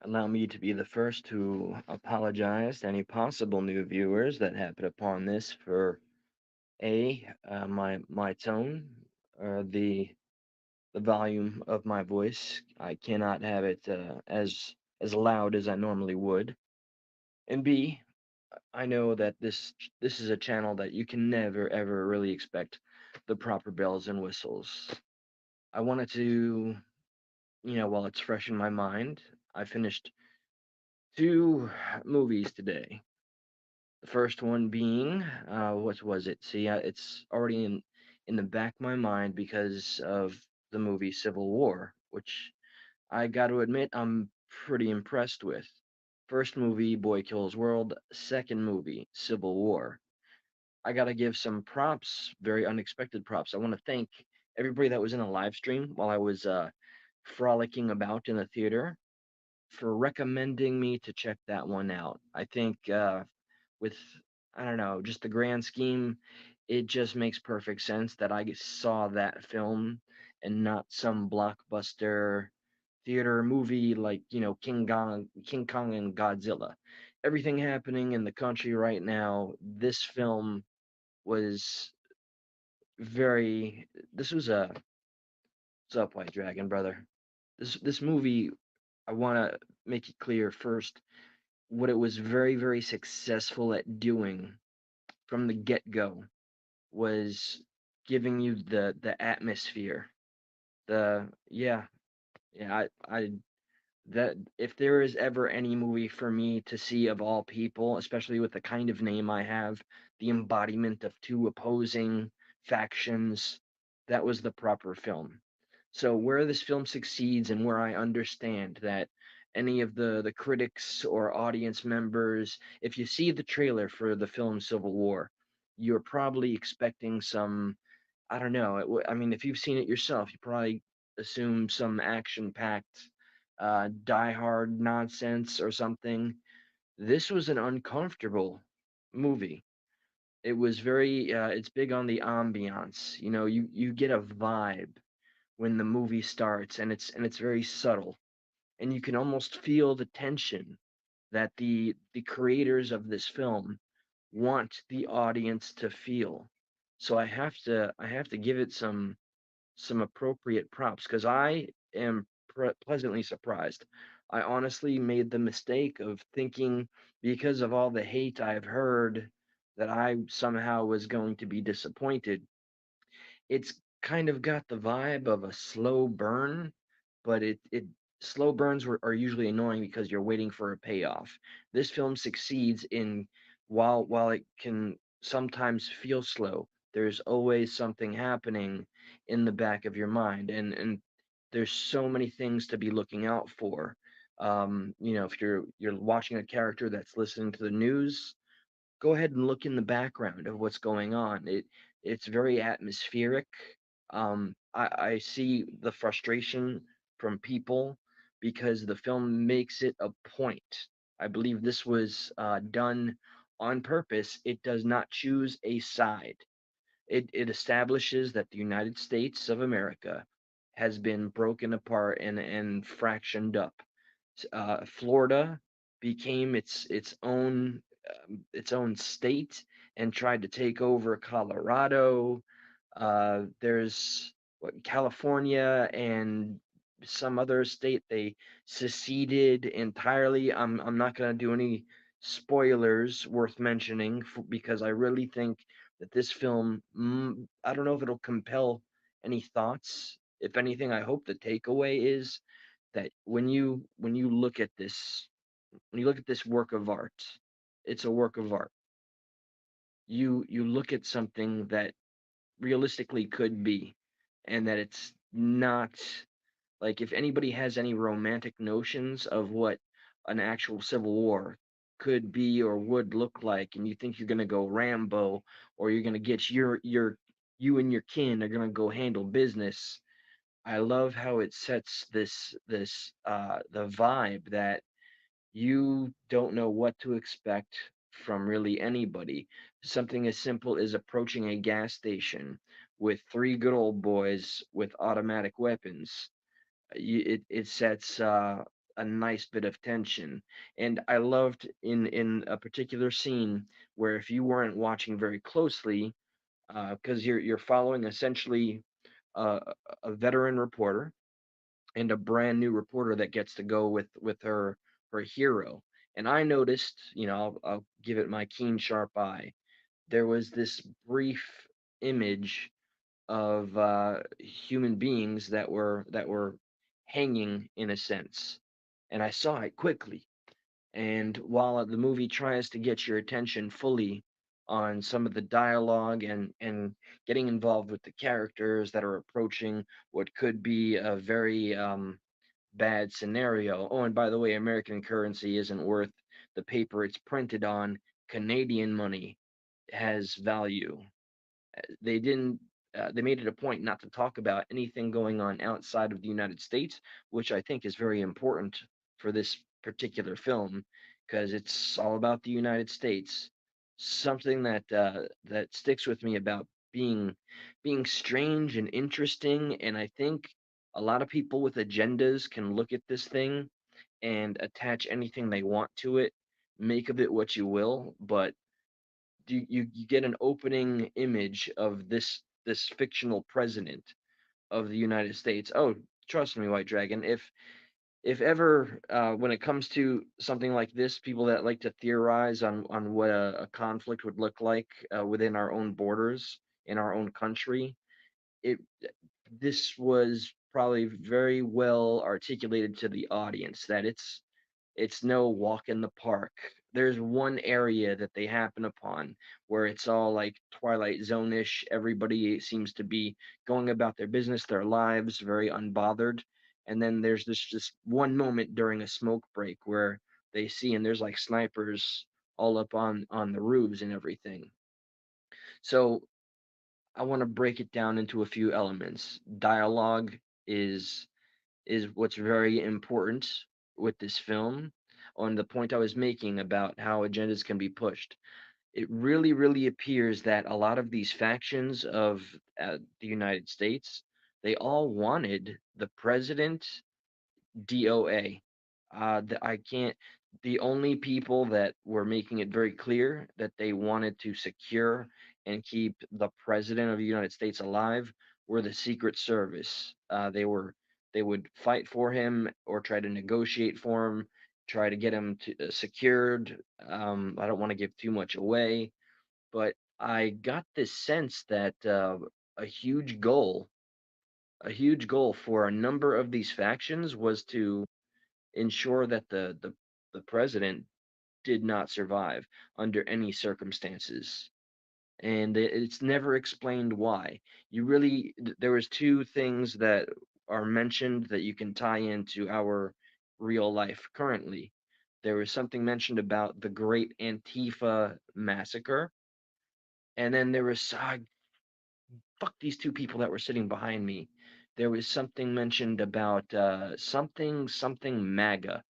Allow me to be the first to apologize to any possible new viewers that happen upon this for my tone, or the volume of my voice. I cannot have it as loud as I normally would. And B, I know that this is a channel that you can never ever really expect the proper bells and whistles. I wanted to, while it's fresh in my mind, I finished two movies today. The first one being, what was it? See, it's already in the back of my mind because of the movie Civil War, which I got to admit I'm pretty impressed with. First movie, Boy Kills World. Second movie, Civil War. I got to give some props, very unexpected props. I want to thank everybody that was in a live stream while I was frolicking about in the theater for recommending me to check that one out. I think with I don't know, just the grand scheme, it just makes perfect sense that I saw that film and not some blockbuster theater movie like, King Kong and Godzilla. Everything happening in the country right now, this film was very this was a what's up, White Dragon, brother? This movie, I wanna make it clear first, what it was very, very successful at doing from the get-go was giving you the atmosphere. The yeah, yeah, I that if there is ever any movie for me to see of all people, especially with the kind of name I have, the embodiment of two opposing factions, that was the proper film. So where this film succeeds and where I understand that any of the critics or audience members, if you see the trailer for the film Civil War, you're probably expecting some, I don't know. I mean, if you've seen it yourself, you probably assume some action-packed, die-hard nonsense or something. This was an uncomfortable movie. It was very. It's big on the ambiance. You get a vibe when the movie starts, and it's very subtle, and you can almost feel the tension that the creators of this film want the audience to feel. So I have to give it some appropriate props because I am pleasantly surprised. I honestly made the mistake of thinking because of all the hate I've heard that I somehow was going to be disappointed. It's kind of got the vibe of a slow burn, but it slow burns are usually annoying because you're waiting for a payoff. This film succeeds in while it can sometimes feel slow, there's always something happening in the back of your mind, and there's so many things to be looking out for. If you're watching a character that's listening to the news, go ahead and look in the background of what's going on. It's very atmospheric. I see the frustration from people because the film makes it a point. I believe this was done on purpose. It does not choose a side. It establishes that the United States of America has been broken apart and fractioned up. Florida became its own state and tried to take over Colorado. There's California and some other state, they seceded entirely. I'm not going to do any spoilers worth mentioning because I really think that this film, I don't know if it'll compel any thoughts. If anything, I hope the takeaway is that when you look at this when you look at this work of art, it's a work of art. You look at something that realistically could be, and that it's not like if anybody has any romantic notions of what an actual civil war could be or would look like, and you think you're gonna go Rambo or you're gonna get you and your kin are gonna go handle business. I love how it sets the vibe that you don't know what to expect from really anybody. Something as simple as approaching a gas station with three good old boys with automatic weapons. It sets a nice bit of tension. And I loved in a particular scene where if you weren't watching very closely, because you're following essentially uh, a veteran reporter and a brand new reporter that gets to go with her hero. And I noticed, I'll give it my keen sharp eye. There was this brief image of human beings that were hanging in a sense, and I saw it quickly. And while the movie tries to get your attention fully on some of the dialogue and getting involved with the characters that are approaching what could be a very bad scenario. Oh, and by the way, American currency isn't worth the paper it's printed on. Canadian money has value. They didn't they made it a point not to talk about anything going on outside of the United States, which I think is very important for this particular film because it's all about the United States. Something that sticks with me about being strange and interesting, and I think a lot of people with agendas can look at this thing and attach anything they want to it, make of it what you will, but you get an opening image of this fictional president of the United States. Oh, trust me, White Dragon. If ever when it comes to something like this, people that like to theorize on what a conflict would look like within our own borders in our own country, it this was probably very well articulated to the audience that it's no walk in the park. There's one area that they happen upon where it's all like Twilight Zone-ish. Everybody seems to be going about their business, their lives, very unbothered. And then there's this just one moment during a smoke break where they see and there's like snipers all up on the roofs and everything. So I want to break it down into a few elements. Dialogue is is what's very important with this film on the point I was making about how agendas can be pushed. It really, really appears that a lot of these factions of the United States, they all wanted the president DOA. I can't. The only people that were making it very clear that they wanted to secure and keep the president of the United States alive were the Secret Service. They would fight for him or try to negotiate for him, try to get him secured. I don't want to give too much away, but I got this sense that a huge goal, a huge goal for a number of these factions was to ensure that the president did not survive under any circumstances, and it's never explained why. There was two things that are mentioned that you can tie into our real life currently. There was something mentioned about the Great Antifa massacre, and then there was fuck these two people that were sitting behind me. There was something mentioned about something MAGA.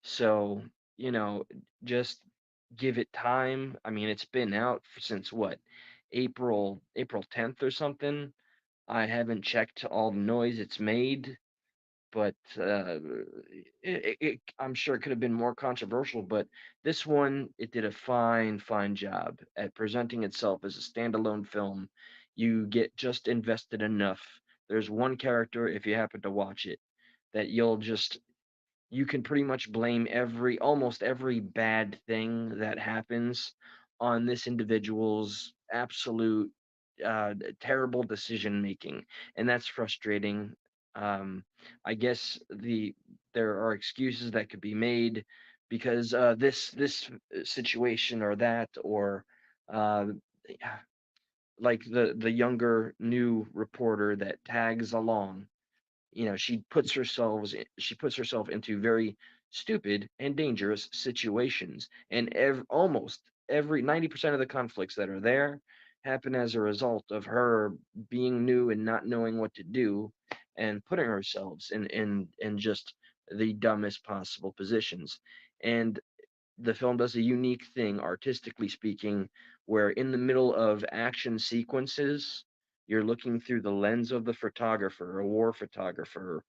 So, you know, just give it time. I mean, it's been out since what? April 10th or something. I haven't checked all the noise it's made, but I'm sure it could have been more controversial, but this one, it did a fine job at presenting itself as a standalone film. You get just invested enough. There's one character, if you happen to watch it, that you can pretty much blame almost every bad thing that happens on this individual's absolute terrible decision making, and that's frustrating. um, I guess there are excuses that could be made because this situation or that or uh, like the younger new reporter that tags along, she puts herself into very stupid and dangerous situations, and almost every 90% of the conflicts that are there happen as a result of her being new and not knowing what to do and putting herself in just the dumbest possible positions. And the film does a unique thing, artistically speaking, where in the middle of action sequences, you're looking through the lens of the photographer, a war photographer,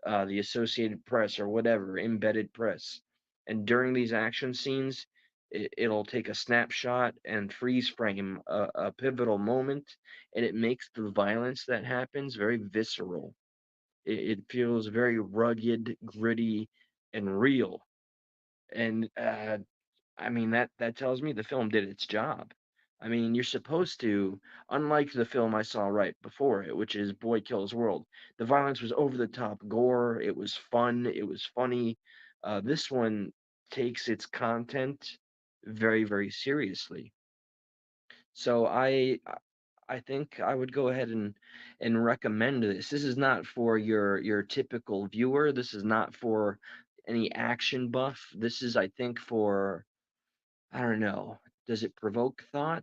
the Associated Press or whatever, embedded press. And during these action scenes, it'll take a snapshot and freeze frame a pivotal moment, and it makes the violence that happens very visceral. It feels very rugged, gritty, and real. And I mean that tells me the film did its job. I mean, you're supposed to, unlike the film I saw right before it, which is Boy Kills World. The violence was over the top gore. It was fun. It was funny. This one takes its content very, very seriously. So I think I would go ahead and recommend this. This is not for your typical viewer. This is not for any action buff. This is, I think, for I don't know. Does it provoke thought?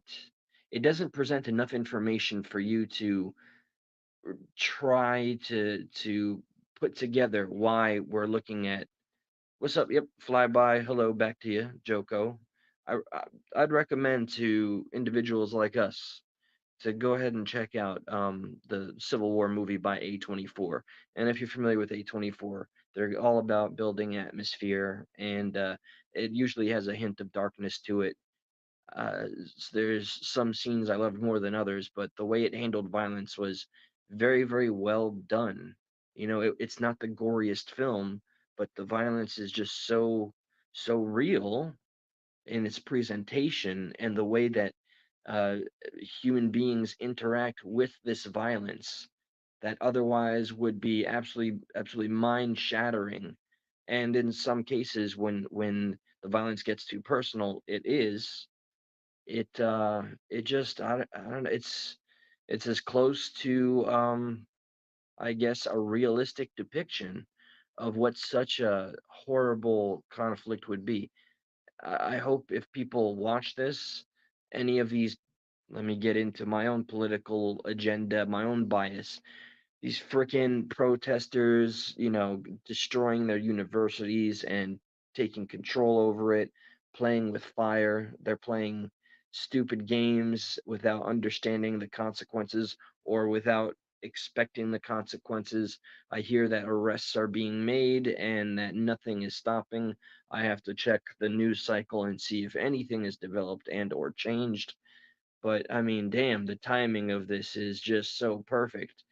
It doesn't present enough information for you to try to put together why we're looking at what's up. Yep, flyby. Hello, back to you, Joko. I I'd recommend to individuals like us to go ahead and check out the Civil War movie by A24. And if you're familiar with A24, they're all about building atmosphere, and it usually has a hint of darkness to it. There's some scenes I loved more than others, but the way it handled violence was very, very well done. You know, it's not the goriest film, but the violence is just so real in its presentation and the way that uh, human beings interact with this violence that otherwise would be absolutely mind shattering. And in some cases, when the violence gets too personal, it just I don't know, it's as close to I guess a realistic depiction of what such a horrible conflict would be. I hope if people watch this, any of these, let me get into my own political agenda, my own bias, these freaking protesters, you know, destroying their universities and taking control over it, playing with fire. They're playing stupid games without understanding the consequences or without expecting the consequences. I hear that arrests are being made and that nothing is stopping. I have to check the news cycle and see if anything is developed and or changed, but I mean, damn, the timing of this is just so perfect.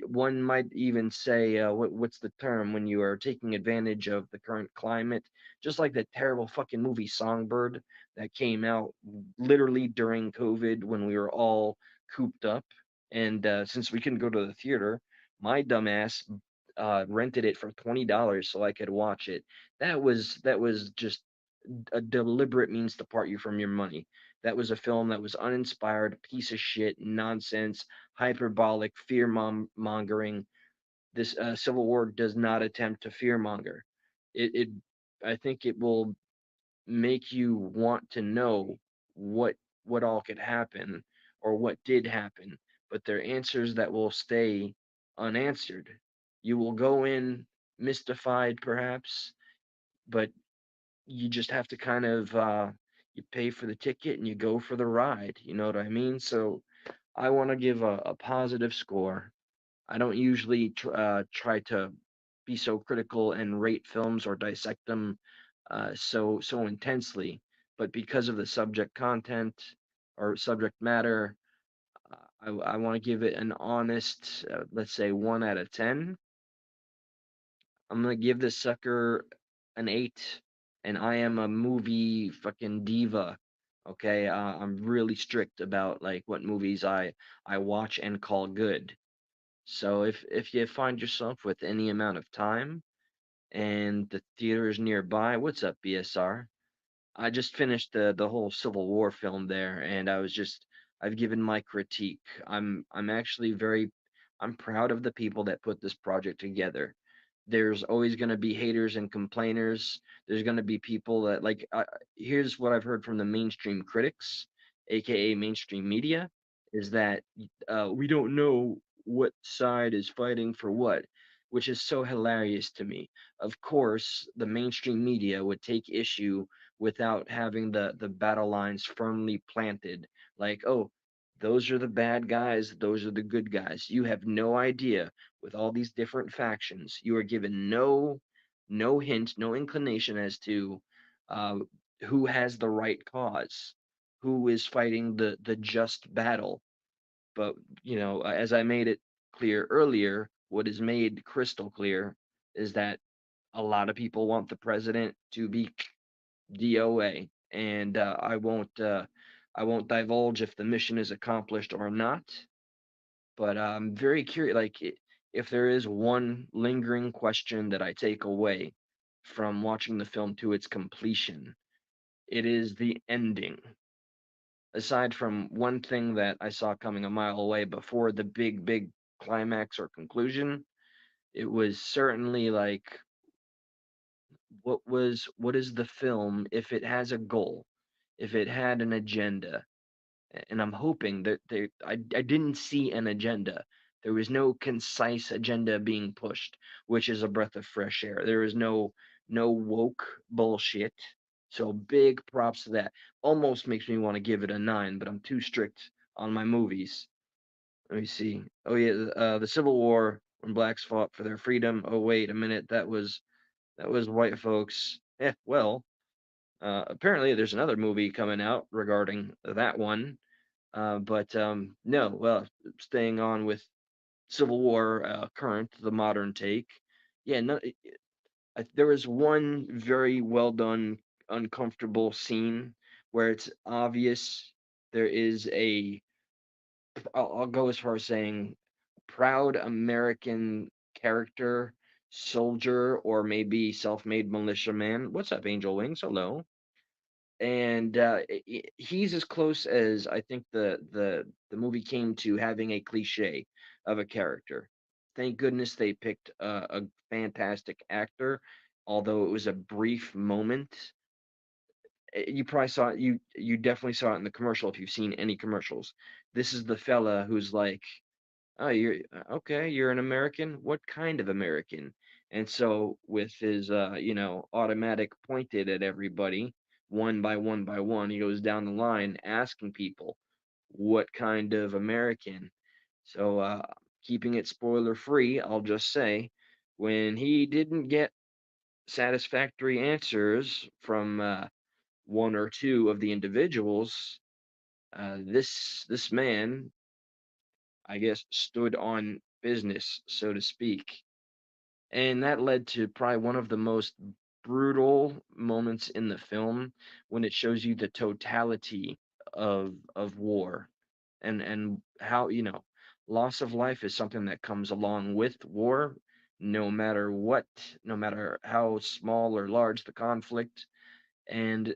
One might even say, what's the term when you are taking advantage of the current climate? Just like that terrible fucking movie Songbird that came out literally during COVID when we were all cooped up. And since we couldn't go to the theater, my dumbass rented it for $20 so I could watch it. That was just a deliberate means to part you from your money. That was a film that was uninspired, piece of shit, nonsense, hyperbolic, mongering. This Civil War does not attempt to fear monger. It I think it will make you want to know what what all could happen or what did happen, but they're answers that will stay unanswered. You will go in mystified, perhaps, but you just have to kind of you pay for the ticket and you go for the ride. You know what I mean? So I want to give a positive score. I don't usually try to be so critical and rate films or dissect them so intensely, but because of the subject content or subject matter, I want to give it an honest, let's say 1 out of 10. I'm gonna give this sucker an 8, and I am a movie fucking diva. Okay, I'm really strict about like what movies I watch and call good. So if you find yourself with any amount of time and the theater is nearby, what's up, BSR? I just finished the whole Civil War film there, and I've given my critique. I'm actually very I'm proud of the people that put this project together. There's always going to be haters and complainers. There's going to be people that like here's what I've heard from the mainstream critics, aka mainstream media, is that we don't know what side is fighting for what, which is so hilarious to me. Of course, the mainstream media would take issue without having the battle lines firmly planted. Like, oh, those are the bad guys, those are the good guys. You have no idea with all these different factions. You are given no hint, no inclination as to uh, who has the right cause, who is fighting the just battle. But as I made it clear earlier, what is made crystal clear is that a lot of people want the president to be DOA, and I won't divulge if the mission is accomplished or not. But I'm very curious, like if there is one lingering question that I take away from watching the film to its completion, it is the ending. Aside from one thing that I saw coming a mile away before the big climax or conclusion, it was certainly like what is the film if it has a goal, if it had an agenda, and I'm hoping that I didn't see an agenda. There was no concise agenda being pushed, which is a breath of fresh air. There is no woke bullshit. So big props to that. Almost makes me want to give it a 9, but I'm too strict on my movies. Let me see. Oh yeah, the Civil War when blacks fought for their freedom. Oh wait a minute, that was white folks. Well, apparently there's another movie coming out regarding that one. But no, well, staying on with Civil War, current, the modern take. Yeah, no, there was one very well done, uncomfortable scene where it's obvious there is I'll go as far as saying, proud American character, soldier, or maybe self-made militiaman. What's up, Angel Wings? Hello. And he's as close as I think the movie came to having a cliche of a character. Thank goodness they picked a fantastic actor, although it was a brief moment. You probably saw it. You definitely saw it in the commercial if you've seen any commercials. This is the fella who's like, "Oh, you're okay. You're an American. What kind of American?" And so, with his, automatic pointed at everybody, one by one by one, he goes down the line asking people, "What kind of American?" So, keeping it spoiler free, I'll just say, when he didn't get satisfactory answers from one or two of the individuals, this man, I guess, stood on business, so to speak. And that led to probably one of the most brutal moments in the film when it shows you the totality of war and how, loss of life is something that comes along with war, no matter what, no matter how small or large the conflict. And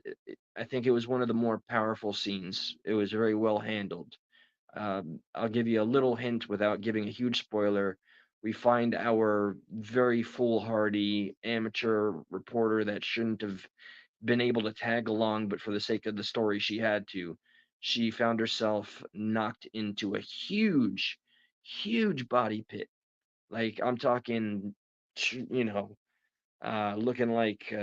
I think it was one of the more powerful scenes. It was very well handled. I'll give you a little hint without giving a huge spoiler. We find our very foolhardy amateur reporter that shouldn't have been able to tag along, but for the sake of the story, she had to. She found herself knocked into a huge body pit. Like I'm talking, looking like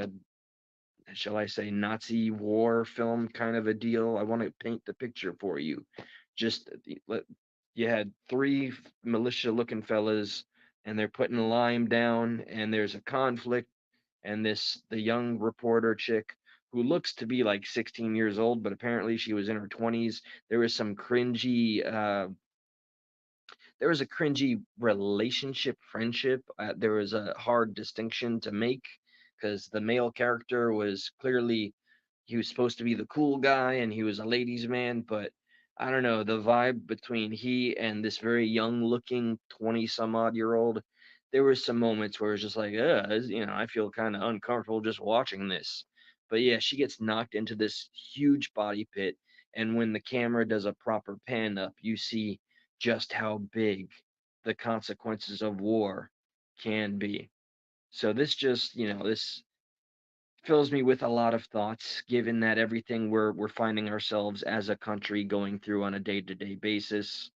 shall I say, Nazi war film kind of a deal. I want to paint the picture for you. Just you had three militia-looking fellas, and they're putting lime down, and there's a conflict, and the young reporter chick who looks to be like 16 years old, but apparently she was in her 20s. There was some cringy there was a cringy relationship friendship. There was a hard distinction to make because the male character was clearly he was supposed to be the cool guy and he was a ladies man, but I don't know, the vibe between he and this very young looking 20 some odd year old, there was some moments where it's just like, I feel kind of uncomfortable just watching this. But yeah, she gets knocked into this huge body pit, and when the camera does a proper pan up, you see just how big the consequences of war can be. So this just, this fills me with a lot of thoughts, given that everything we're finding ourselves as a country going through on a day-to-day basis.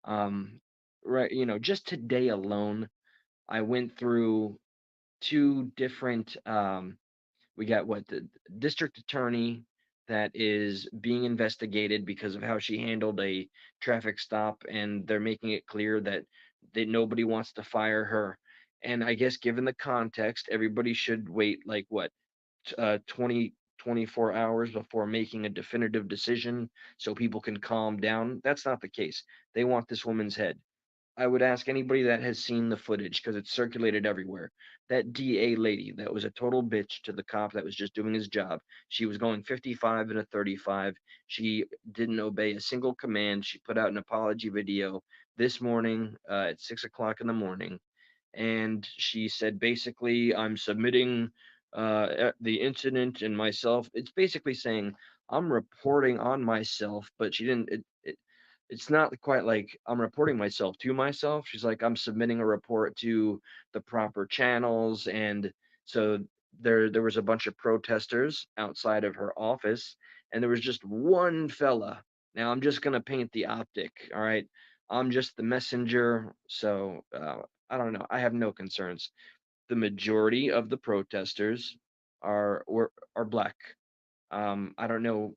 Um, right, just today alone, I went through two different we got what the district attorney, that is being investigated because of how she handled a traffic stop, and they're making it clear that nobody wants to fire her. And I guess given the context, everybody should wait like what 20 24 hours before making a definitive decision so people can calm down. That's not the case. They want this woman's head. I would ask anybody that has seen the footage because it's circulated everywhere. That DA lady that was a total bitch to the cop that was just doing his job. She was going 55 and a 35. She didn't obey a single command. She put out an apology video this morning at 6 o'clock in the morning, and she said basically, I'm submitting the incident and myself. It's basically saying I'm reporting on myself, but she didn't. It's not quite like I'm reporting myself to myself. She's like, I'm submitting a report to the proper channels. And so there was a bunch of protesters outside of her office, and there was just one fella. Now I'm just gonna paint the optic, all right? I'm just the messenger, so I don't know. I have no concerns. The majority of the protesters are black. I don't know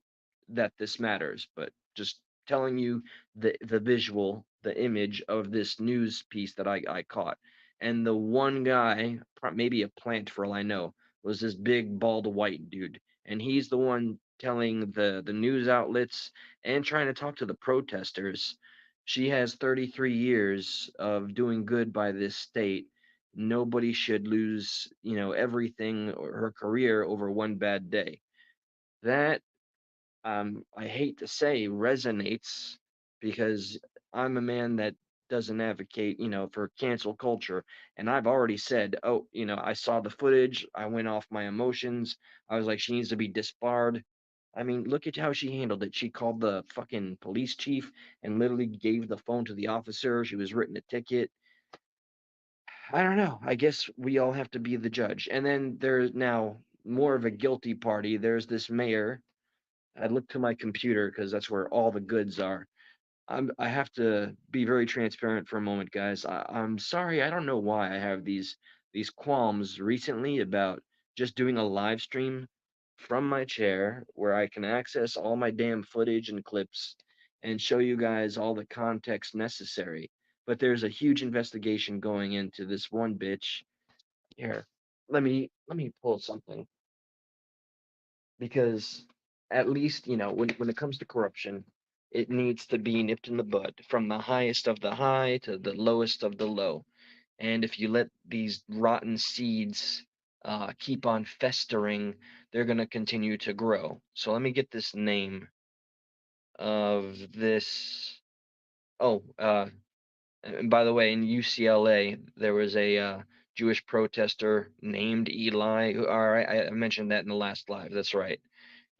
that this matters, but just telling you the visual, the image of this news piece that I caught. And the one guy, maybe a plant for all I know, was this big bald white dude. And he's the one telling the news outlets and trying to talk to the protesters. She has 33 years of doing good by this state. Nobody should lose, everything or her career over one bad day. That, I hate to say, resonates because I'm a man that doesn't advocate, for cancel culture. And I've already said, oh, I saw the footage. I went off my emotions. I was like, she needs to be disbarred. I mean, look at how she handled it. She called the fucking police chief and literally gave the phone to the officer. She was written a ticket. I don't know. I guess we all have to be the judge. And then there's now more of a guilty party. There's this mayor. I look to my computer because that's where all the goods are. I have to be very transparent for a moment, guys. I'm sorry. I don't know why I have these qualms recently about just doing a live stream from my chair where I can access all my damn footage and clips and show you guys all the context necessary. But there's a huge investigation going into this one bitch. Here, let me pull something because at least when it comes to corruption, it needs to be nipped in the bud from the highest of the high to the lowest of the low. And if you let these rotten seeds keep on festering, they're going to continue to grow. So let me get this name of this. Oh, and by the way, in UCLA, there was a Jewish protester named Eli. All right, I mentioned that in the last live. That's right,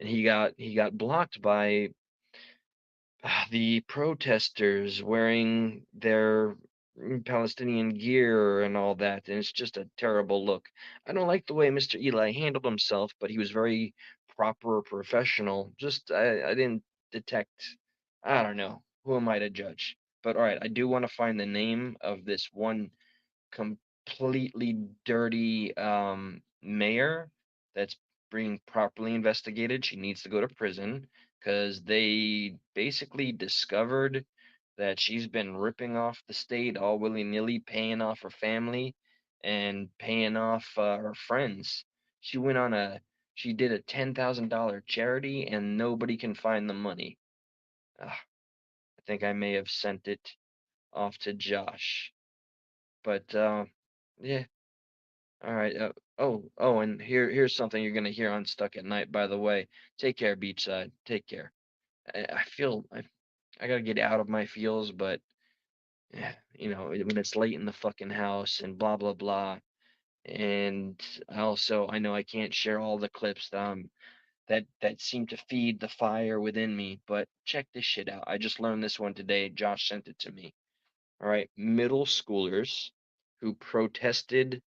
and he got blocked by the protesters wearing their Palestinian gear and all that, and it's just a terrible look. I don't like the way Mr. Eli handled himself, but he was very proper, professional. Just I didn't detect. I don't know. Who am I to judge? But all right, I do want to find the name of this one completely dirty mayor that's being properly investigated. She needs to go to prison because they basically discovered that she's been ripping off the state all willy-nilly, paying off her family and paying off her friends. She went on a she did a $10,000 charity and nobody can find the money. I think I may have sent it off to Josh. But yeah, all right. Oh, and here's something you're gonna hear on Stuck at Night. By the way, take care, Beachside. Take care. I feel I gotta get out of my feels, but yeah, when it's late in the fucking house and blah blah blah. And I know I can't share all the clips that seem to feed the fire within me. But check this shit out. I just learned this one today. Josh sent it to me. All right, middle schoolers who protested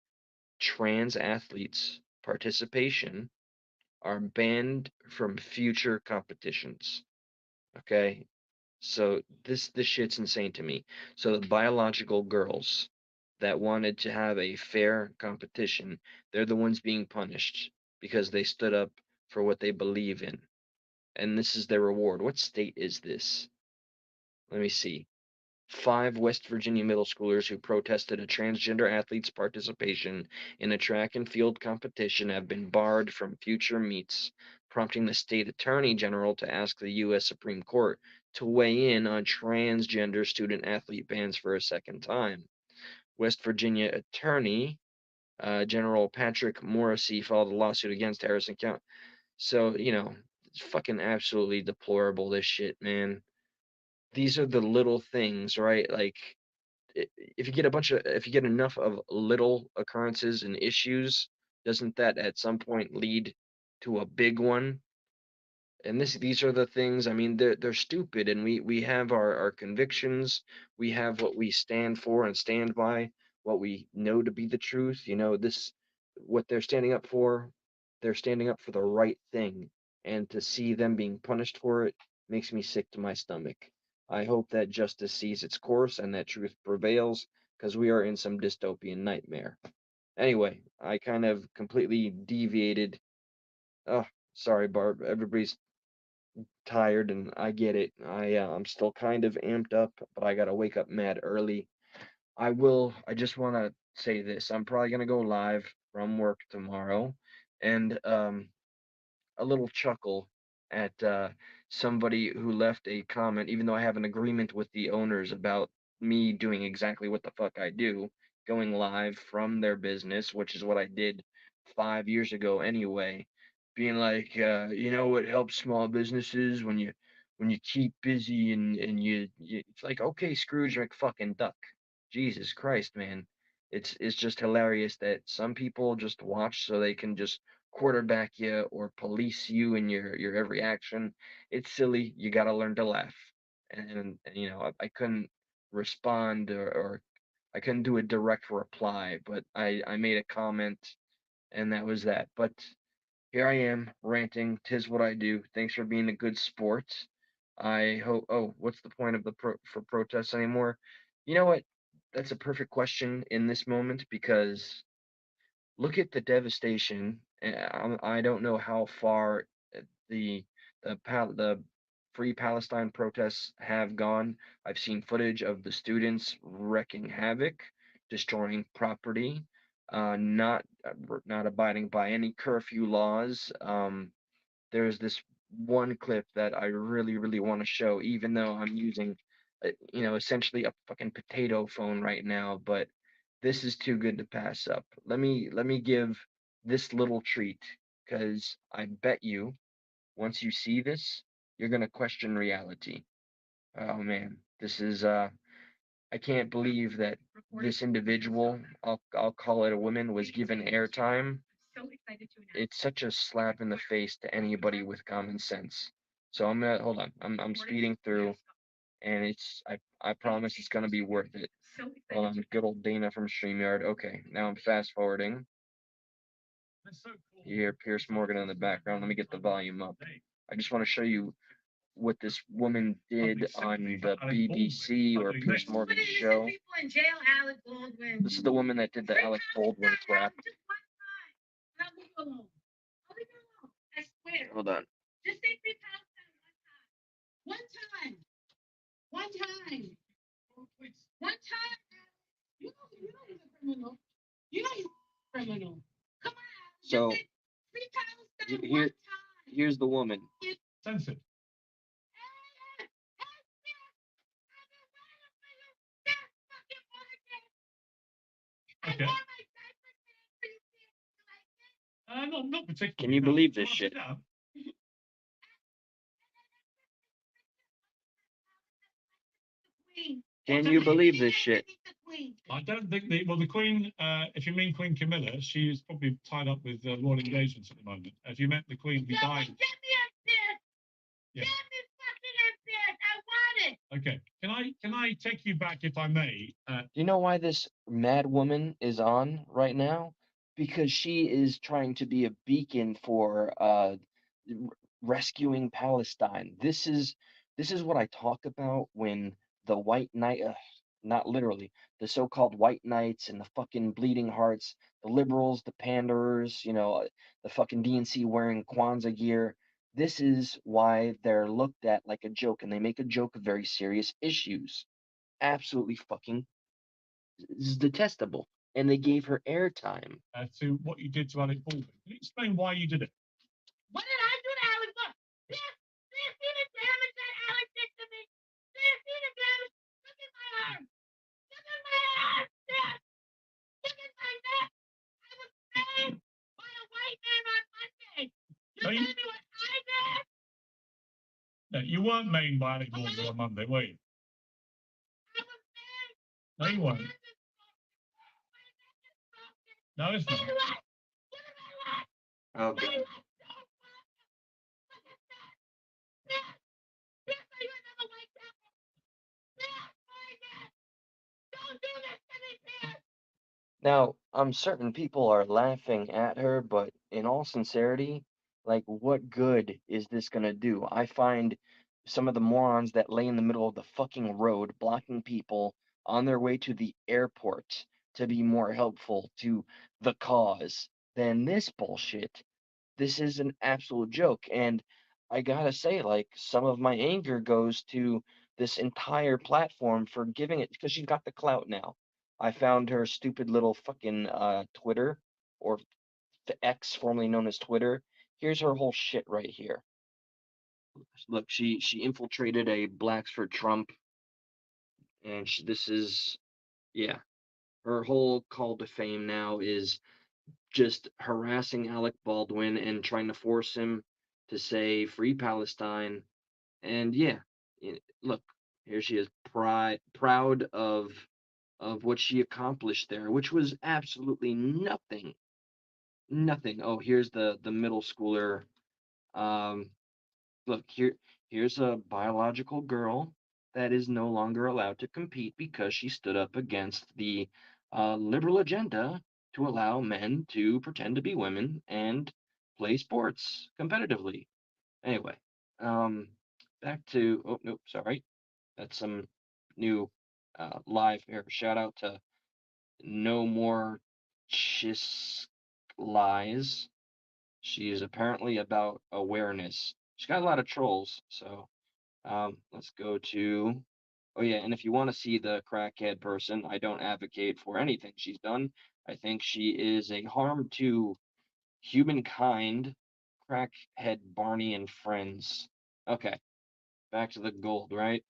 trans athletes' participation are banned from future competitions. Okay, so this shit's insane to me. So the biological girls that wanted to have a fair competition, they're the ones being punished because they stood up for what they believe in. and this is their reward. What state is this? Let me see. 5 West Virginia middle schoolers who protested a transgender athlete's participation in a track and field competition have been barred from future meets, prompting the state attorney general to ask the U.S. Supreme Court to weigh in on transgender student athlete bans for a second time. West Virginia Attorney General Patrick Morrissey filed a lawsuit against Harrison County. So, it's fucking absolutely deplorable, this shit, man. These are the little things, right? Like, if you get if you get enough of little occurrences and issues, doesn't that at some point lead to a big one? And these are the things, I mean, they're stupid, and we have our convictions, we have what we stand for and stand by, what we know to be the truth. This, what they're standing up for the right thing, and to see them being punished for it makes me sick to my stomach. I hope that justice sees its course and that truth prevails, because we are in some dystopian nightmare. Anyway, I kind of completely deviated. Oh, sorry, Barb. Everybody's tired, and I get it. I'm still kind of amped up, but I gotta wake up mad early. I just want to say this. I'm probably gonna go live from work tomorrow, and a little chuckle at somebody who left a comment, even though I have an agreement with the owners about me doing exactly what the fuck I do, going live from their business, which is what I did 5 years ago anyway. Being like, what helps small businesses when you keep busy and it's like, okay, Scrooge McFucking Duck. Jesus Christ, man. It's just hilarious that some people just watch so they can just quarterback you or police you in your every action. It's silly. You got to learn to laugh. And I couldn't respond, or I couldn't do a direct reply, but I made a comment, and that was that. But here I am ranting. Tis what I do. Thanks for being a good sport. I hope. Oh, what's the point of for protests anymore? You know what? That's a perfect question in this moment, because look at the devastation. I don't know how far the the Free Palestine protests have gone. I've seen footage of the students wrecking havoc, destroying property, not abiding by any curfew laws. There's this one clip that I really, really want to show, even though I'm using, essentially a fucking potato phone right now. But this is too good to pass up. Let me give this little treat, because I bet you, once you see this, you're gonna question reality. Oh man, this is I can't believe that this individual, I'll call it a woman, was given airtime. It's such a slap in the face to anybody with common sense. So I'm gonna hold on. I'm speeding through, and I promise it's gonna be worth it. Hold on, good old Dana from StreamYard. Okay, now I'm fast forwarding. You hear Pierce Morgan in the background. Let me get the volume up. I just want to show you what this woman did on the BBC or Pierce Morgan's show. This is the woman that did the Alec Baldwin crap. Hold on. Just say free Palestine one time. One time. One time. You know he's a criminal. You know he's a criminal. Come on. So free Palestine here's the woman. Censored. Okay. Not particularly. Can you believe this shit? Can you believe this shit? I don't think the Queen, if you mean Queen Camilla, she's probably tied up with royal engagements at the moment. If you meant the Queen who died. Get me upstairs! Yeah. Get me fucking upstairs! I want it! Okay. Can I take you back, if I may? Do you know why this mad woman is on right now? Because she is trying to be a beacon for rescuing Palestine. This is what I talk about when the white knight, not literally, the so-called white knights and the fucking bleeding hearts, the liberals, the panderers, the fucking DNC wearing Kwanzaa gear. This is why they're looked at like a joke, and they make a joke of very serious issues. Absolutely fucking detestable. And they gave her airtime. To what you did to Alec Baldwin. Can you explain why you did it? What did I do to Alec Baldwin? Do you see the damage that Alec did to me? Do you see the damage? Look at my arm. Look at my arm. Yes. Look at my neck. I was maimed by a white man on Monday. You tell me what I did? No, you weren't maimed by Alec Baldwin on Monday, were you? I was maimed. No, you weren't. No, it's not. Oh god. Now, I'm certain people are laughing at her, but in all sincerity, like, what good is this gonna do? I find some of the morons that lay in the middle of the fucking road blocking people on their way to the airport to be more helpful to the cause than this bullshit. This is an absolute joke. And I gotta say, like, some of my anger goes to this entire platform for giving it because she's got the clout now. I found her stupid little fucking Twitter or the X, formerly known as Twitter. Here's her whole shit right here. Look, she infiltrated a Blacks for Trump, and this is yeah. Her whole call to fame now is just harassing Alec Baldwin and trying to force him to say free Palestine. And yeah, look, here she is, proud of what she accomplished there, which was absolutely nothing. Nothing. Oh, here's the middle schooler. Um, look here's a biological girl that is no longer allowed to compete because she stood up against the liberal agenda to allow men to pretend to be women and play sports competitively. Anyway, um, back to oh nope, sorry, that's some new live here. Shout out to No More Chis Lies. She is apparently about awareness. She's got a lot of trolls, so let's go to. Oh yeah, and if you want to see the crackhead person, I don't advocate for anything she's done. I think she is a harm to humankind. Crackhead Barney and Friends. Okay, back to the gold, right?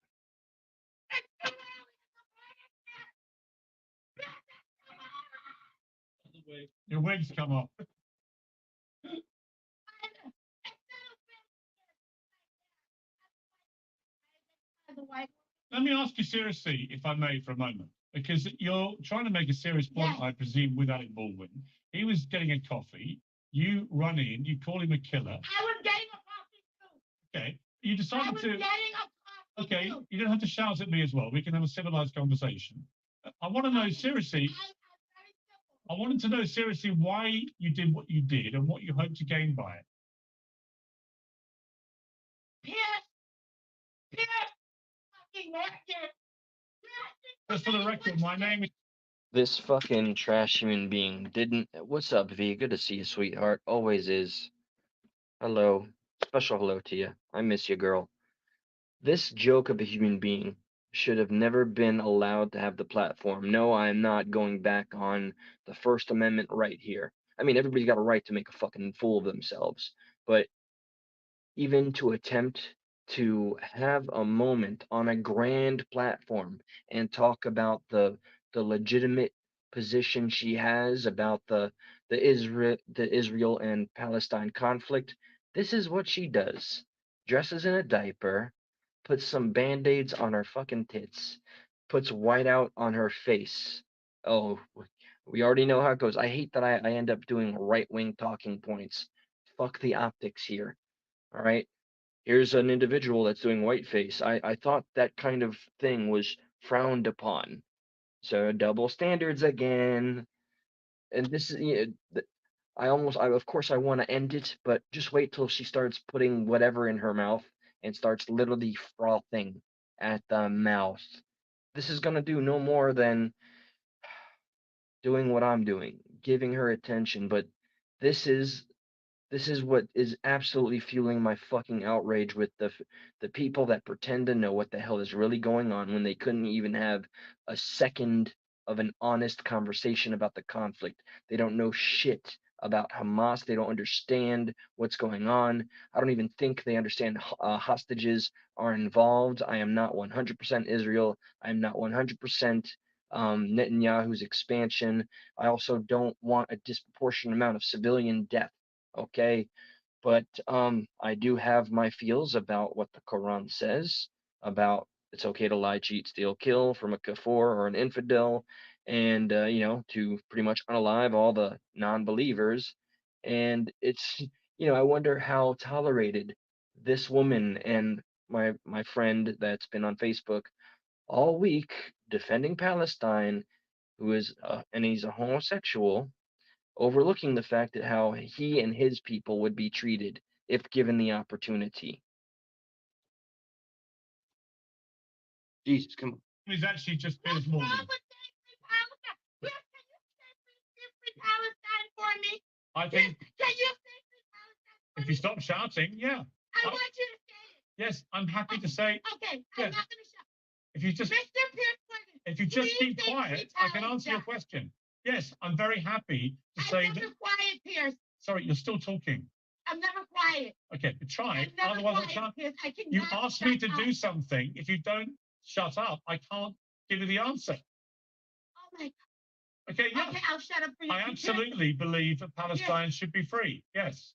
Your wigs come off. Let me ask you seriously, if I may, for a moment, because you're trying to make a serious point, yes. I presume, with Alec Baldwin. He was getting a coffee. You run in, you call him a killer. I was getting a coffee too. Okay, you decided to. Getting a coffee okay, too. You don't have to shout at me as well. We can have a civilized conversation. I want to know seriously. I wanted to know seriously why you did what you did and what you hope to gain by it. Pierce, Pierce, fucking record. Just for the record, my name is. This fucking trash human being didn't. What's up, V? Good to see you, sweetheart. Always is. Hello. Special hello to you. I miss you, girl. This joke of a human being should have never been allowed to have the platform. No, I'm not going back on the First Amendment right here. I mean, everybody's got a right to make a fucking fool of themselves, but even to attempt to have a moment on a grand platform and talk about the legitimate position she has about the Israel and Palestine conflict. This is what she does. Dresses in a diaper, puts some band-aids on her fucking tits, puts whiteout on her face. Oh, we already know how it goes. I hate that I end up doing right-wing talking points. Fuck the optics here. All right. Here's an individual that's doing whiteface. I thought that kind of thing was frowned upon. So double standards again. And this is, I of course I want to end it, but just wait till she starts putting whatever in her mouth and starts literally frothing at the mouth. This is gonna do no more than doing what I'm doing, giving her attention. But this is This is what is absolutely fueling my fucking outrage with the people that pretend to know what the hell is really going on when they couldn't even have a second of an honest conversation about the conflict. They don't know shit about Hamas. They don't understand what's going on. I don't even think they understand hostages are involved. I am not 100% Israel. I am not 100% Netanyahu's expansion. I also don't want a disproportionate amount of civilian death. Okay, but I do have my feels about what the Quran says about it's okay to lie, cheat, steal, kill from a kafir or an infidel, and to pretty much unalive all the non-believers. And it's I wonder how tolerated this woman and my friend that's been on Facebook all week defending Palestine, who is and he's a homosexual, overlooking the fact that how he and his people would be treated if given the opportunity. Jesus, come on. It's actually just been this morning. Yes, can you say free Palestine for me? I think. Yes, can you say free Palestine for me? If you stop shouting, yeah. I want you to say it. Yes, I'm happy to say. Okay, I'm not going to shout. If you just, Mr. Pierce, if you just keep quiet, I can answer your question. Yes, I'm very happy to say that. I'm never quiet, Pierce. Sorry, you're still talking. I'm never quiet. Okay, try. Otherwise, I can't. Pierce. You asked me to do something. If you don't shut up, I can't give you the answer. Oh my God. Okay, yeah. Okay, I'll shut up for you. I absolutely believe that Palestine should be free. Yes.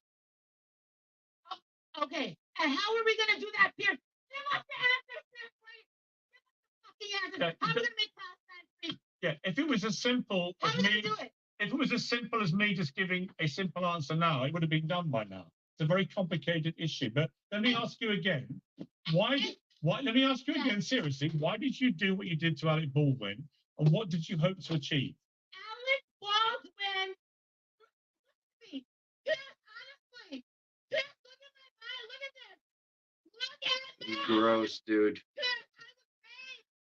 Oh, okay. And how are we going to do that, Pierce? Give us the answer, Pierce, please. Give us the fucking answer. How are we going to make Palestine free? Yeah, if it was as simple as me. Do it? If it was as simple as me just giving a simple answer now, it would have been done by now. It's a very complicated issue. But let me ask you again. Why? Let me ask you again, seriously, why did you do what you did to Alec Baldwin, and what did you hope to achieve? Alec Baldwin, yes, honestly, yes, look at my eye, look at this, look at this. Gross, dude.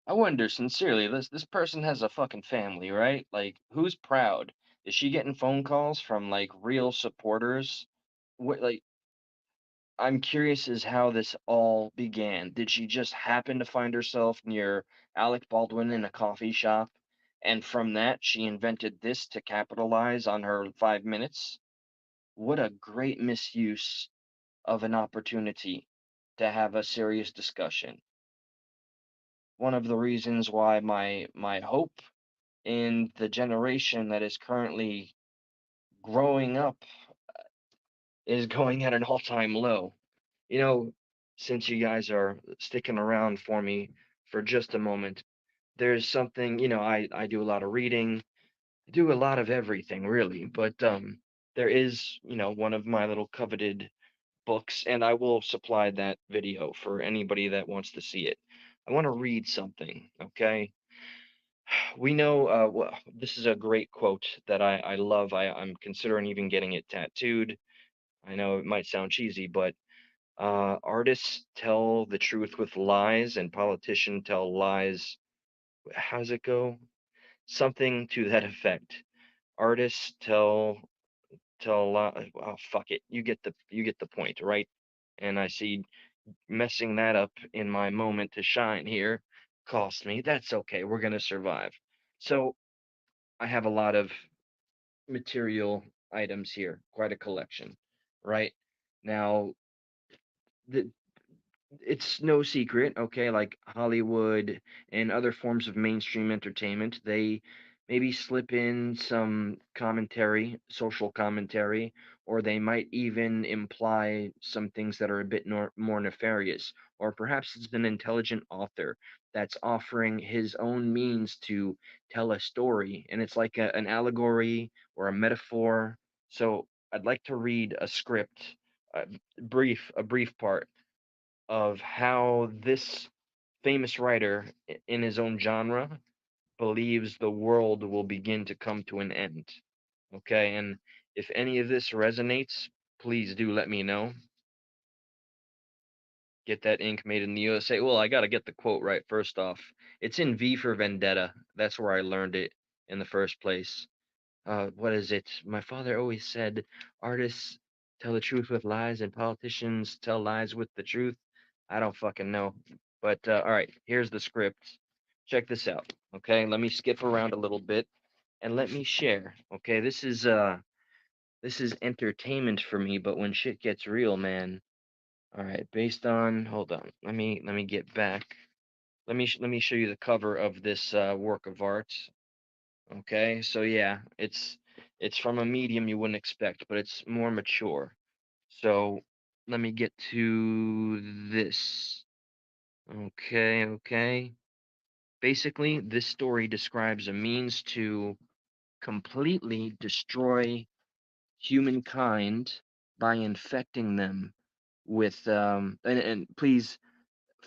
I wonder sincerely, this person has a fucking family, right? Like, who's proud? Is she getting phone calls from like real supporters? What like I'm curious as how this all began. Did she just happen to find herself near Alec Baldwin in a coffee shop, and from that she invented this to capitalize on her 5 minutes? What a great misuse of an opportunity to have a serious discussion. One of the reasons why my hope in the generation that is currently growing up is going at an all-time low. You know, since you guys are sticking around for me for just a moment, there's something, I do a lot of reading, do a lot of everything really, but there is, one of my little coveted books, and I will supply that video for anybody that wants to see it. I want to read something, okay? We know this is a great quote that I love. I'm considering even getting it tattooed. I know it might sound cheesy, but artists tell the truth with lies, and politicians tell lies. How's it go? Something to that effect. Artists tell oh, fuck it. You get the point, right? And I see messing that up in my moment to shine here cost me. That's okay. We're gonna survive. So I have a lot of material items here, quite a collection, right? Now, the it's no secret, okay, like Hollywood and other forms of mainstream entertainment, they maybe slip in some commentary, social commentary, or they might even imply some things that are a bit more nefarious. Or perhaps it's an intelligent author that's offering his own means to tell a story, and it's like an allegory or a metaphor. So I'd like to read a script, a brief part of how this famous writer in his own genre believes the world will begin to come to an end. Okay, and if any of this resonates, please do let me know. Get that ink made in the USA. Well, I got to get the quote right first off. It's in V for Vendetta. That's where I learned it in the first place. What is it? My father always said artists tell the truth with lies and politicians tell lies with the truth. I don't fucking know. But all right, here's the script. Check this out. Okay, let me skip around a little bit and let me share. Okay, this is entertainment for me, but when shit gets real, man. All right, based on hold on. Let me get back. Let me show you the cover of this work of art. Okay, so yeah, it's from a medium you wouldn't expect, but it's more mature. So let me get to this. Okay, okay. Basically, this story describes a means to completely destroy humankind by infecting them with and please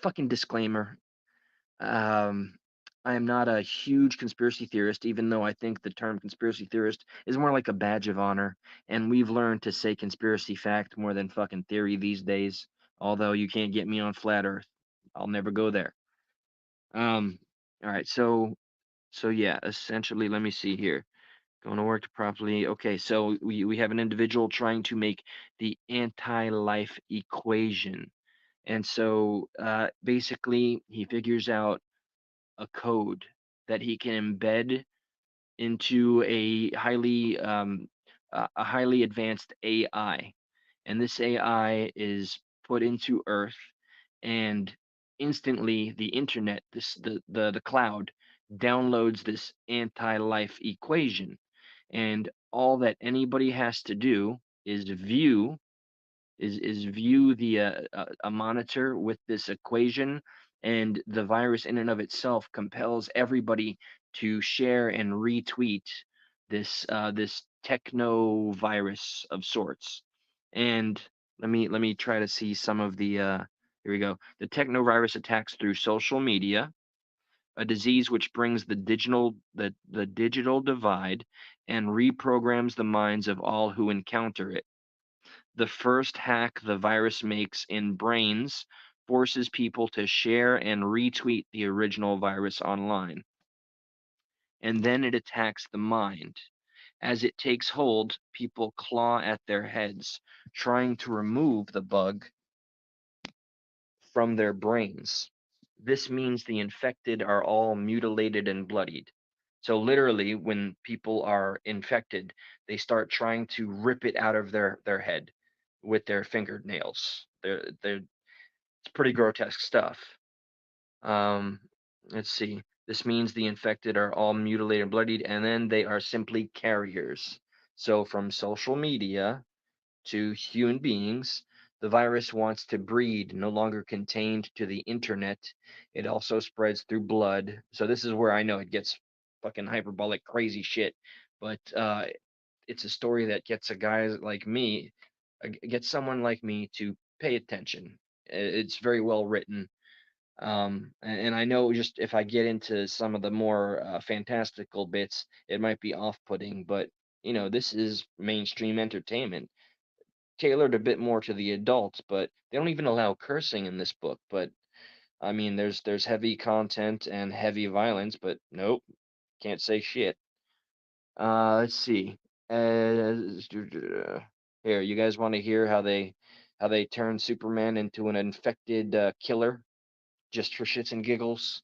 fucking disclaimer. Um, I am not a huge conspiracy theorist, even though I think the term conspiracy theorist is more like a badge of honor. And we've learned to say conspiracy fact more than fucking theory these days. Although you can't get me on flat Earth, I'll never go there. Um, all right, so yeah, essentially, let me see here. Going to work properly. Okay, so we have an individual trying to make the anti-life equation, and so basically he figures out a code that he can embed into a highly advanced AI, and this AI is put into Earth, and instantly the internet, the cloud, downloads this anti-life equation, and all that anybody has to do is view the a monitor with this equation, and the virus in and of itself compels everybody to share and retweet this techno virus of sorts. And let me try to see some of the here we go. The techno virus attacks through social media, a disease which brings the digital divide and reprograms the minds of all who encounter it. The first hack the virus makes in brains forces people to share and retweet the original virus online, and then it attacks the mind. As it takes hold, people claw at their heads, trying to remove the bug from their brains. This means the infected are all mutilated and bloodied. So literally, when people are infected, they start trying to rip it out of their head with their fingernails. It's pretty grotesque stuff. Um, let's see. This means the infected are all mutilated and bloodied, and then they are simply carriers. So from social media to human beings, the virus wants to breed, no longer contained to the internet. It also spreads through blood. So this is where I know it gets fucking hyperbolic, crazy shit. But it's a story that gets a guy like me, gets someone like me to pay attention. It's very well written. And I know just if I get into some of the more fantastical bits, it might be off-putting, but this is mainstream entertainment tailored a bit more to the adults, but they don't even allow cursing in this book. But I mean, there's heavy content and heavy violence, but nope, can't say shit. Let's see. Uh, Here, you guys want to hear how they turn Superman into an infected killer just for shits and giggles?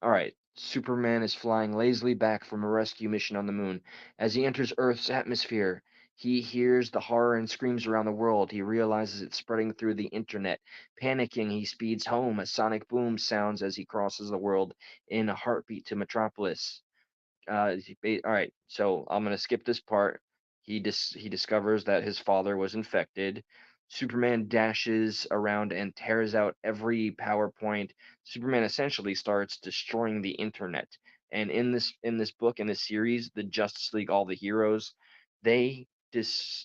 All right. Superman is flying lazily back from a rescue mission on the moon. As he enters Earth's atmosphere, he hears the horror and screams around the world. He realizes it's spreading through the internet. Panicking, he speeds home. A sonic boom sounds as he crosses the world in a heartbeat to Metropolis. All right, so I'm gonna skip this part. He discovers that his father was infected. Superman dashes around and tears out every PowerPoint. Superman essentially starts destroying the internet. And in this book, in this series, the Justice League, all the heroes, they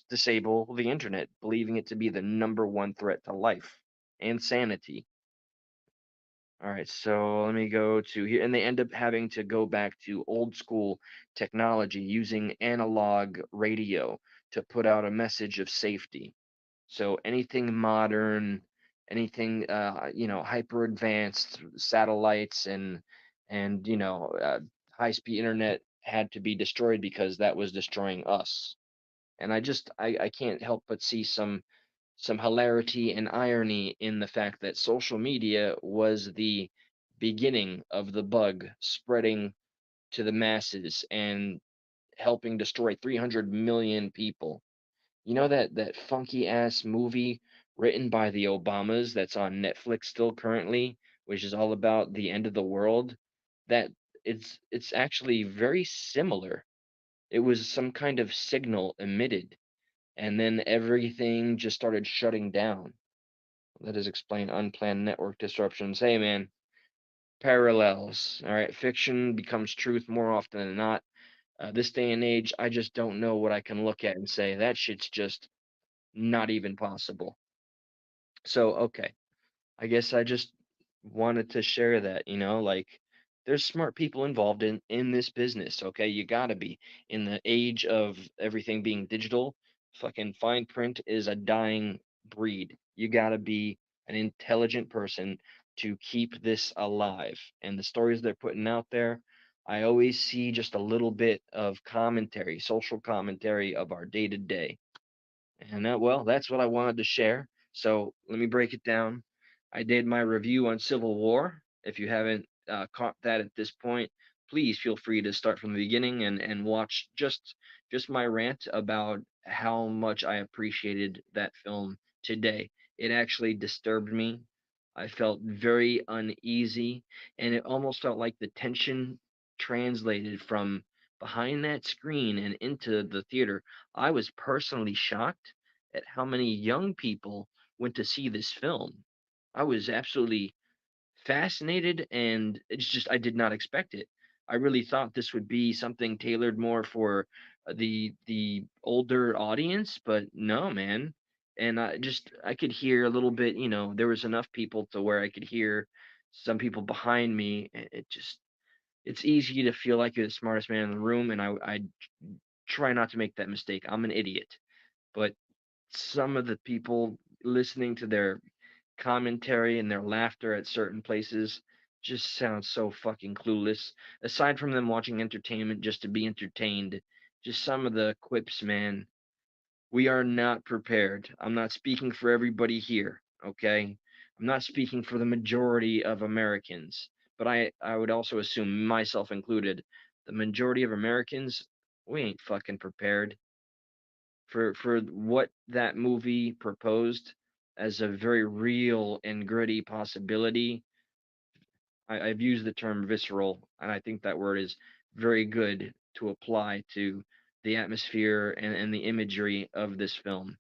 disable the internet, believing it to be the number one threat to life and sanity. All right, so let me go to here, and they end up having to go back to old school technology using analog radio to put out a message of safety. So anything modern, anything hyper advanced satellites and high speed internet had to be destroyed because that was destroying us. And I can't help but see some hilarity and irony in the fact that social media was the beginning of the bug spreading to the masses and helping destroy 300 million people. You know that funky ass movie written by the Obamas that's on Netflix still currently, which is all about the end of the world? That it's actually very similar. It was some kind of signal emitted, and then everything just started shutting down. That is explain unplanned network disruptions. Hey man, parallels. All right, fiction becomes truth more often than not. This day and age, I just don't know what I can look at and say that shit's just not even possible. So, okay, I guess I just wanted to share that, like there's smart people involved in this business, okay? You got to be. In the age of everything being digital, fucking fine print is a dying breed. You got to be an intelligent person to keep this alive. And the stories they're putting out there, I always see just a little bit of commentary, social commentary of our day to day. And well, that's what I wanted to share. So let me break it down. I did my review on Civil War. If you haven't caught that at this point, please feel free to start from the beginning and watch just my rant about how much I appreciated that film today. It actually disturbed me. I felt very uneasy, and it almost felt like the tension translated from behind that screen and into the theater. I was personally shocked at how many young people went to see this film. I was absolutely fascinated, and it's just I did not expect it. I really thought this would be something tailored more for the older audience, but no, man. And I could hear a little bit, there was enough people to where I could hear some people behind me. It's easy to feel like you're the smartest man in the room, and I try not to make that mistake. I'm an idiot, but some of the people listening to their commentary and their laughter at certain places just sounds so fucking clueless. Aside from them watching entertainment just to be entertained, just some of the quips, man, we are not prepared. I'm not speaking for everybody here, okay? I'm not speaking for the majority of Americans, but I would also assume myself included, the majority of Americans, we ain't fucking prepared for what that movie proposed as a very real and gritty possibility. I've used the term visceral, and I think that word is very good to apply to the atmosphere and the imagery of this film.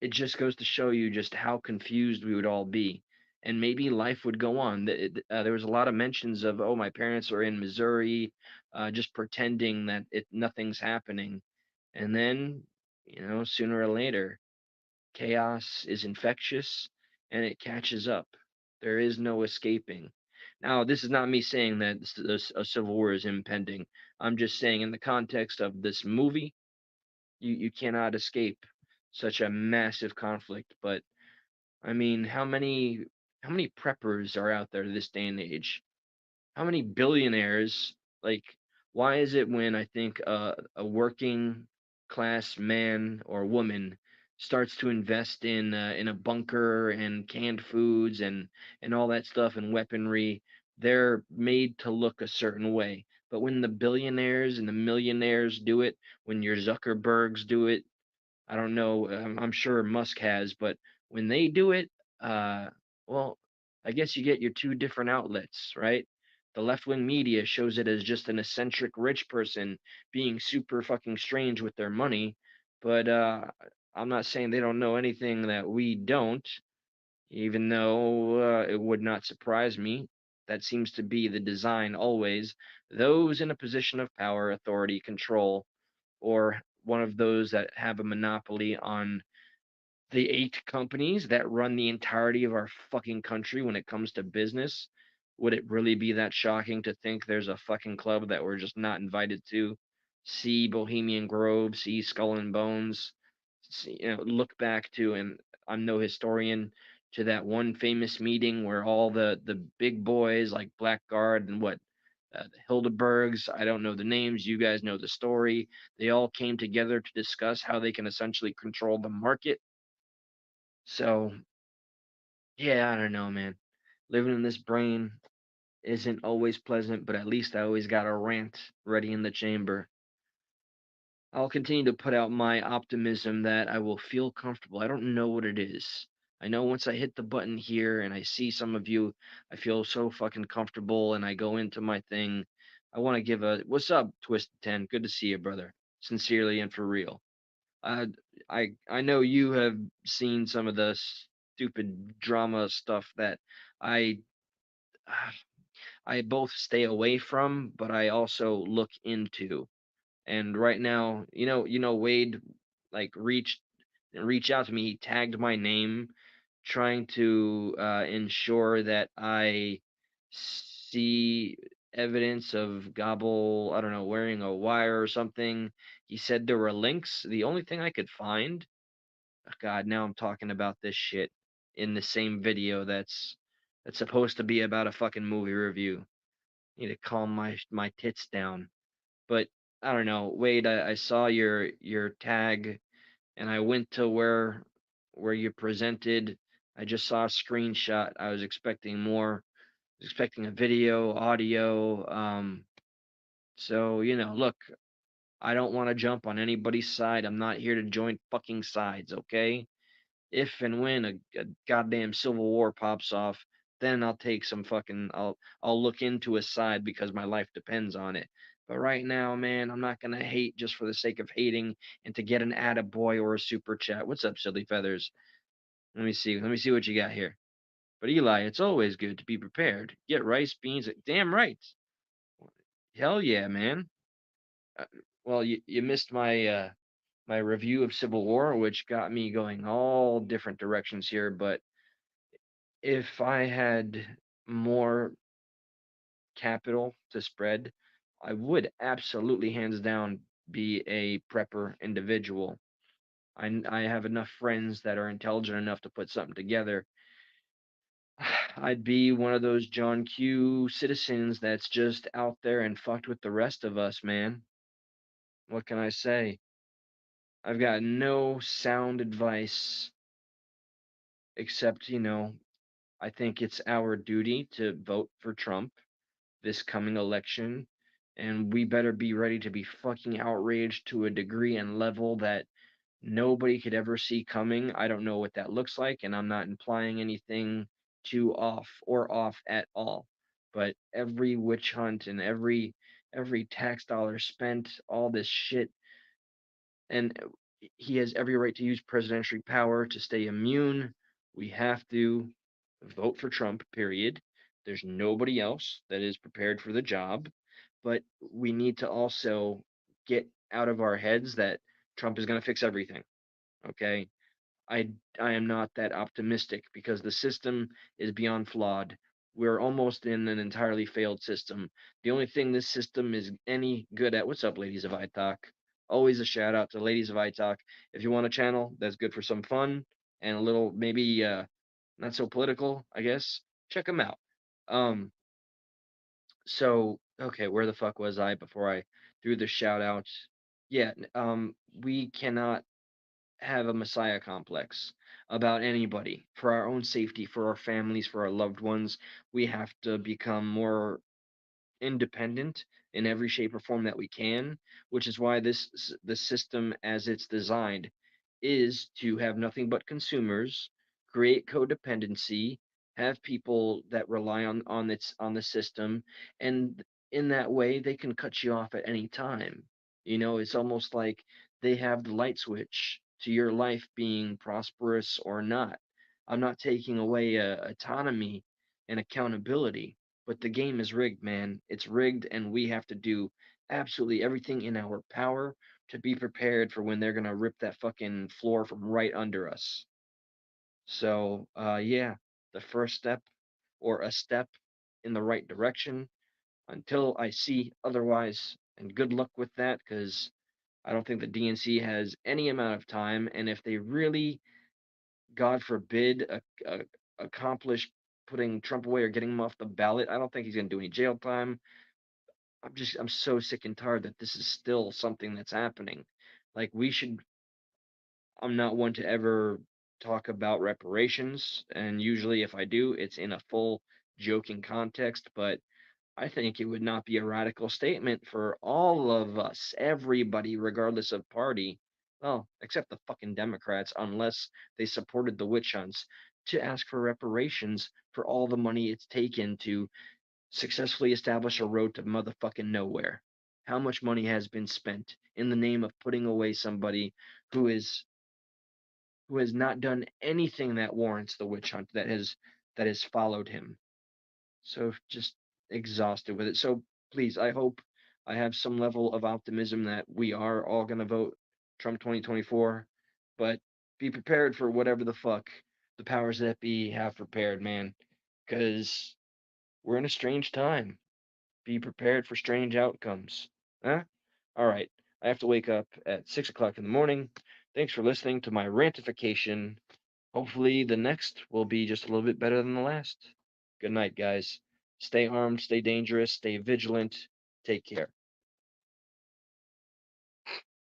It just goes to show you just how confused we would all be. And maybe life would go on. There was a lot of mentions of, oh, my parents are in Missouri, just pretending that nothing's happening. And then, sooner or later, chaos is infectious and it catches up. There is no escaping. Now, this is not me saying that a civil war is impending. I'm just saying, in the context of this movie, you cannot escape such a massive conflict. But I mean, how many preppers are out there this day and age? How many billionaires, like, why is it when I think a working class man or woman starts to invest in a bunker and canned foods and all that stuff and weaponry, they're made to look a certain way. But when the billionaires and the millionaires do it, when your Zuckerbergs do it, I don't know. I'm sure Musk has, but when they do it, uh, well, I guess you get your two different outlets, right? The left wing media shows it as just an eccentric rich person being super fucking strange with their money, but I'm not saying they don't know anything that we don't, even though it would not surprise me. That seems to be the design always. Those in a position of power, authority, control, or one of those that have a monopoly on the 8 companies that run the entirety of our fucking country when it comes to business. Would it really be that shocking to think there's a fucking club that we're just not invited to? See Bohemian Grove, see Skull and Bones, see, look back to, and I'm no historian, to that one famous meeting where all the big boys like Blackguard and what the Hildebergs. I don't know the names. You guys know the story. They all came together to discuss how they can essentially control the market. So, yeah, I don't know, man. Living in this brain isn't always pleasant, but at least I always got a rant ready in the chamber. I'll continue to put out my optimism that I will feel comfortable. I don't know what it is. I know once I hit the button here and I see some of you, I feel so fucking comfortable and I go into my thing. I want to give a what's up, Twisted 10? Good to see you, brother. Sincerely and for real. Uh, I know you have seen some of the stupid drama stuff that I I both stay away from, but I also look into. And right now, Wade like reach out to me. He tagged my name, trying to ensure that I see evidence of Gobble, I don't know, wearing a wire or something. He said there were links. The only thing I could find, God, now I'm talking about this shit in the same video that's supposed to be about a fucking movie review. Need to calm my tits down. But I don't know, Wade. I saw your tag, and I went to where you presented. I just saw a screenshot. I was expecting more. Was expecting a video, audio. So look, I don't want to jump on anybody's side. I'm not here to join fucking sides. Okay, if and when a goddamn civil war pops off, then I'll take some fucking I'll look into a side because my life depends on it. But right now, man, I'm not gonna hate just for the sake of hating and to get an attaboy or a super chat. What's up, silly feathers? Let me see. Let me see what you got here. But Eli, it's always good to be prepared. Get rice, beans. Damn right. Hell yeah, man. Uh, well, you missed my review of Civil War, which got me going all different directions here, but if I had more capital to spread, I would absolutely, hands down, be a prepper individual. I have enough friends that are intelligent enough to put something together. I'd be one of those John Q citizens that's just out there and fucked with the rest of us, man. What can I say? I've got no sound advice except, I think it's our duty to vote for Trump this coming election, and we better be ready to be fucking outraged to a degree and level that nobody could ever see coming. I don't know what that looks like, and I'm not implying anything too off at all. But every witch hunt and every tax dollar spent, all this shit, and he has every right to use presidential power to stay immune. We have to vote for Trump, period. There's nobody else that is prepared for the job, but we need to also get out of our heads that Trump is going to fix everything. Okay? I I am not that optimistic because the system is beyond flawed. We're almost in an entirely failed system. The only thing this system is any good at, what's up, ladies of iTalk? Always a shout out to ladies of iTalk. If you want a channel that's good for some fun and a little maybe not so political, I guess, check them out. Um, so okay, where the fuck was I before I threw the shout out? Yeah, we cannot have a messiah complex about anybody. For our own safety, for our families, for our loved ones, we have to become more independent in every shape or form that we can, which is why the system as it's designed is to have nothing but consumers, create codependency, have people that rely on the system, and in that way they can cut you off at any time. It's almost like they have the light switch to your life being prosperous or not. I'm not taking away autonomy and accountability, but the game is rigged, man. It's rigged, and we have to do absolutely everything in our power to be prepared for when they're gonna rip that fucking floor from right under us. So, yeah, the first step or a step in the right direction until I see otherwise. And good luck with that, because I don't think the DNC has any amount of time. And if they really, God forbid, accomplish putting Trump away or getting him off the ballot, I don't think he's gonna do any jail time. I'm so sick and tired that this is still something that's happening. Like we should I'm not one to ever talk about reparations, and usually if I do, it's in a full joking context, but I think it would not be a radical statement for all of us, everybody, regardless of party, well, except the fucking Democrats, unless they supported the witch hunts, to ask for reparations for all the money it's taken to successfully establish a road to motherfucking nowhere. How much money has been spent in the name of putting away somebody who is who has not done anything that warrants the witch hunt that has followed him. So just exhausted with it. So please, I hope I have some level of optimism that we are all going to vote Trump 2024, but be prepared for whatever the fuck the powers that be have prepared, man, because we're in a strange time. Be prepared for strange outcomes. Huh? All right. I have to wake up at 6 o'clock in the morning. Thanks for listening to my rantification. Hopefully, the next will be just a little bit better than the last. Good night, guys. Stay armed, stay dangerous, stay vigilant. Take care.